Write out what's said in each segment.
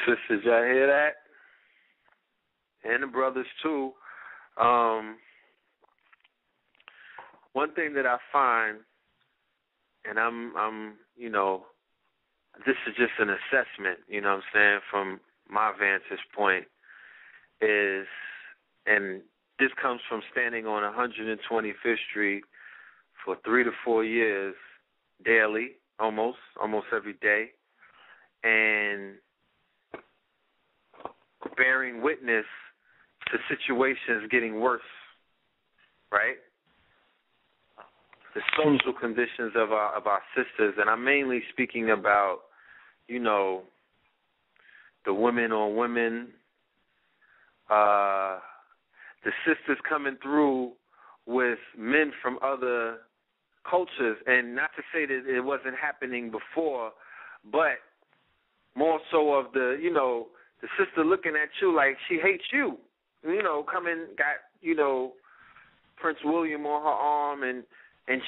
Sisters, y'all hear that? And the brothers too. One thing that I find, and I'm, this is just an assessment, you know what I'm saying, from my vantage point, is, and this comes from standing on 125th Street for 3 to 4 years daily, almost every day, and bearing witness to situations getting worse, right? The social conditions of our sisters, and I'm mainly speaking about, the women on women, the sisters coming through with men from other cultures, and not to say that it wasn't happening before, but more so of the sister looking at you like she hates you. Coming, got, Prince William on her arm, and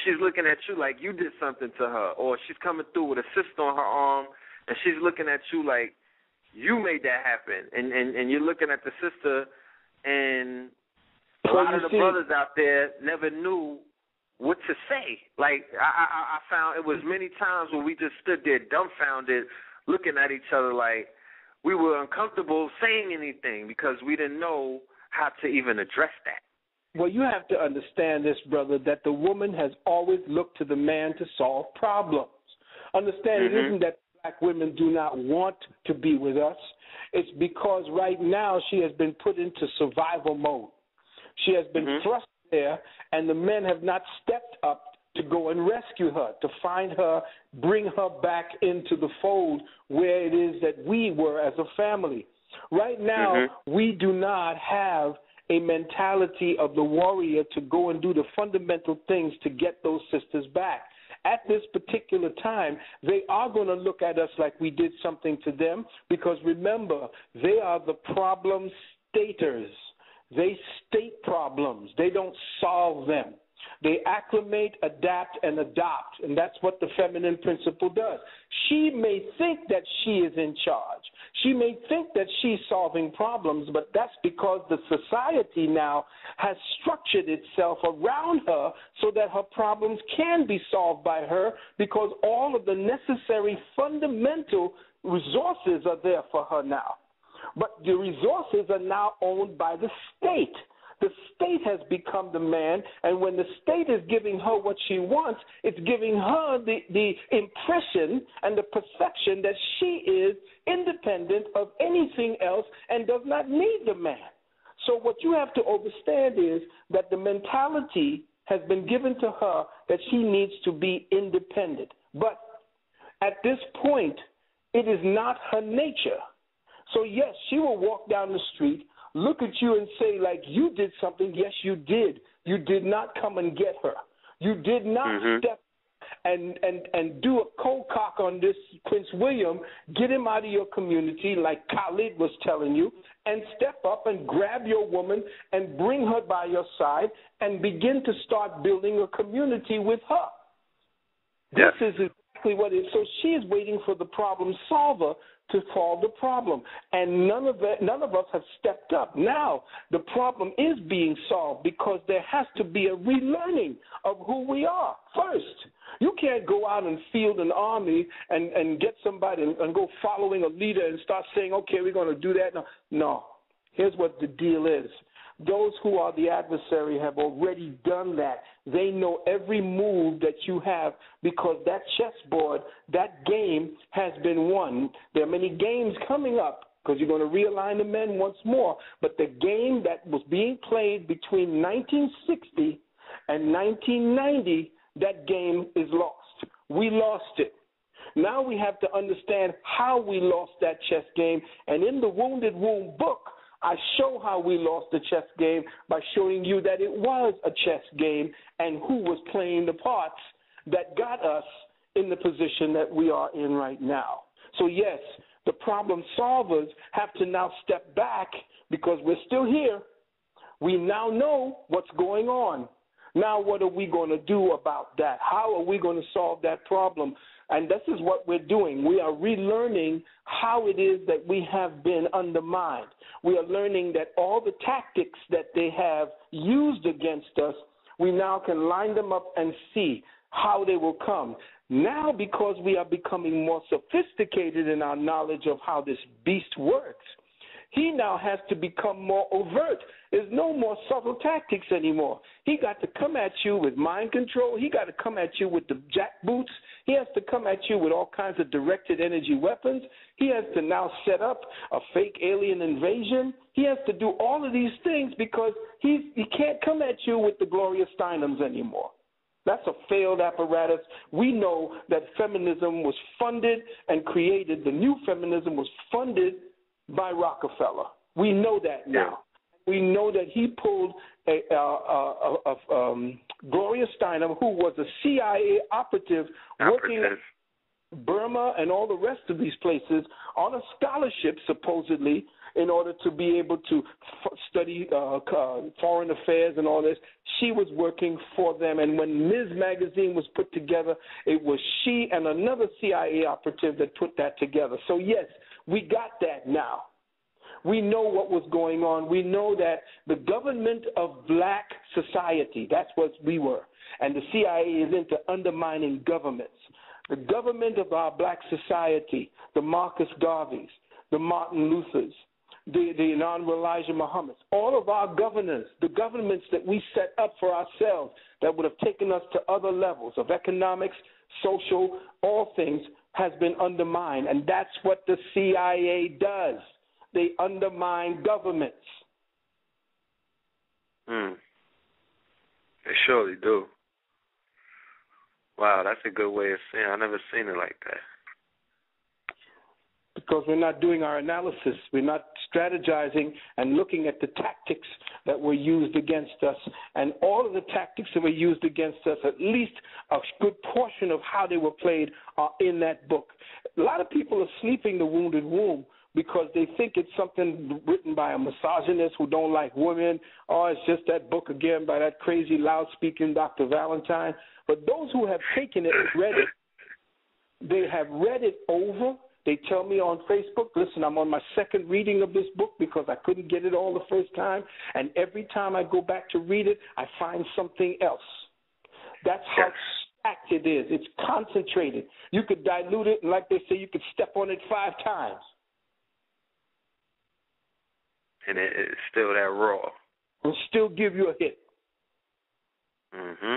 she's looking at you like you did something to her. Or she's coming through with a sister on her arm, and she's looking at you like you made that happen. And you're looking at the sister, and a lot of the brothers out there never knew what to say. Like, I found it was many times where we just stood there dumbfounded, looking at each other like we were uncomfortable saying anything because we didn't know how to even address that. Well, you have to understand this, brother, that the woman has always looked to the man to solve problems. Understand, It isn't that black women do not want to be with us. It's because right now she has been put into survival mode. She has been thrust there, and the men have not stepped up to go and rescue her, to find her, bring her back into the fold where it is that we were as a family. Right now, we do not have a mentality of the warrior to go and do the fundamental things to get those sisters back. At this particular time, they are going to look at us like we did something to them because, remember, they are the problem staters. They state problems. They don't solve them. They acclimate, adapt, and adopt, and that's what the feminine principle does. She may think that she is in charge. She may think that she's solving problems, but that's because the society now has structured itself around her so that her problems can be solved by her because all of the necessary fundamental resources are there for her now. But the resources are now owned by the state. The state has become the man, and when the state is giving her what she wants, it's giving her the impression and the perception that she is independent of anything else and does not need the man. So what you have to understand is that the mentality has been given to her that she needs to be independent. But at this point, it is not her nature. So, yes, she will walk down the street, look at you and say, like, you did something. Yes, you did. You did not come and get her. You did not step and do a cold cock on this Prince William, get him out of your community like Khalid was telling you, and step up and grab your woman and bring her by your side and begin to start building a community with her. Yes. This is exactly what it is. So she is waiting for the problem solver to solve the problem, and none of us have stepped up. Now the problem is being solved because there has to be a relearning of who we are first. You can't go out and field an army and get somebody and go following a leader and start saying, okay, we're going to do that. No. Here's what the deal is. Those who are the adversary have already done that. They know every move that you have because that chessboard, that game has been won. There are many games coming up because you're going to realign the men once more. But the game that was being played between 1960 and 1990, that game is lost. We lost it. Now we have to understand how we lost that chess game. And in the Wounded Womb book, I show how we lost the chess game by showing you that it was a chess game and who was playing the parts that got us in the position that we are in right now. So, yes, the problem solvers have to now step back because we're still here. We now know what's going on. Now what are we going to do about that? How are we going to solve that problem? And this is what we're doing. We are relearning how it is that we have been undermined. We are learning that all the tactics that they have used against us, we now can line them up and see how they will come. Now, because we are becoming more sophisticated in our knowledge of how this beast works, he now has to become more overt. There's no more subtle tactics anymore. He got to come at you with mind control. He got to come at you with the jackboots. He has to come at you with all kinds of directed energy weapons. He has to now set up a fake alien invasion. He has to do all of these things because he can't come at you with the Gloria Steinems anymore. That's a failed apparatus. We know that feminism was funded and created. The new feminism was funded by Rockefeller. We know that now. We know that he pulled Gloria Steinem, who was a CIA operative working in Burma and all the rest of these places on a scholarship, supposedly, in order to be able to study foreign affairs and all this. She was working for them. And when Ms. Magazine was put together, it was she and another CIA operative that put that together. So, yes, we got that now. We know what was going on. We know that the government of black society, that's what we were, and the CIA is into undermining governments. The government of our black society, the Marcus Garveys, the Martin Luthers, the Honorable Elijah Muhammad's, all of our governors, the governments that we set up for ourselves that would have taken us to other levels of economics, social, all things, has been undermined. And that's what the CIA does. They undermine governments. They surely do. Wow, that's a good way of saying it. I've never seen it like that. Because we're not doing our analysis. We're not strategizing and looking at the tactics that were used against us. And all of the tactics that were used against us, at least a good portion of how they were played, are in that book. A lot of people are sleeping the wounded womb because they think it's something written by a misogynist who don't like women, or it's just that book again by that crazy loud-speaking Dr. Valentine. But those who have taken it and read it, they have read it over. They tell me on Facebook, listen, I'm on my second reading of this book because I couldn't get it all the first time, and every time I go back to read it, I find something else. That's how stacked it is. It's concentrated. You could dilute it, and like they say, you could step on it 5 times. And it's still that raw. It'll still give you a hit. Mm-hmm.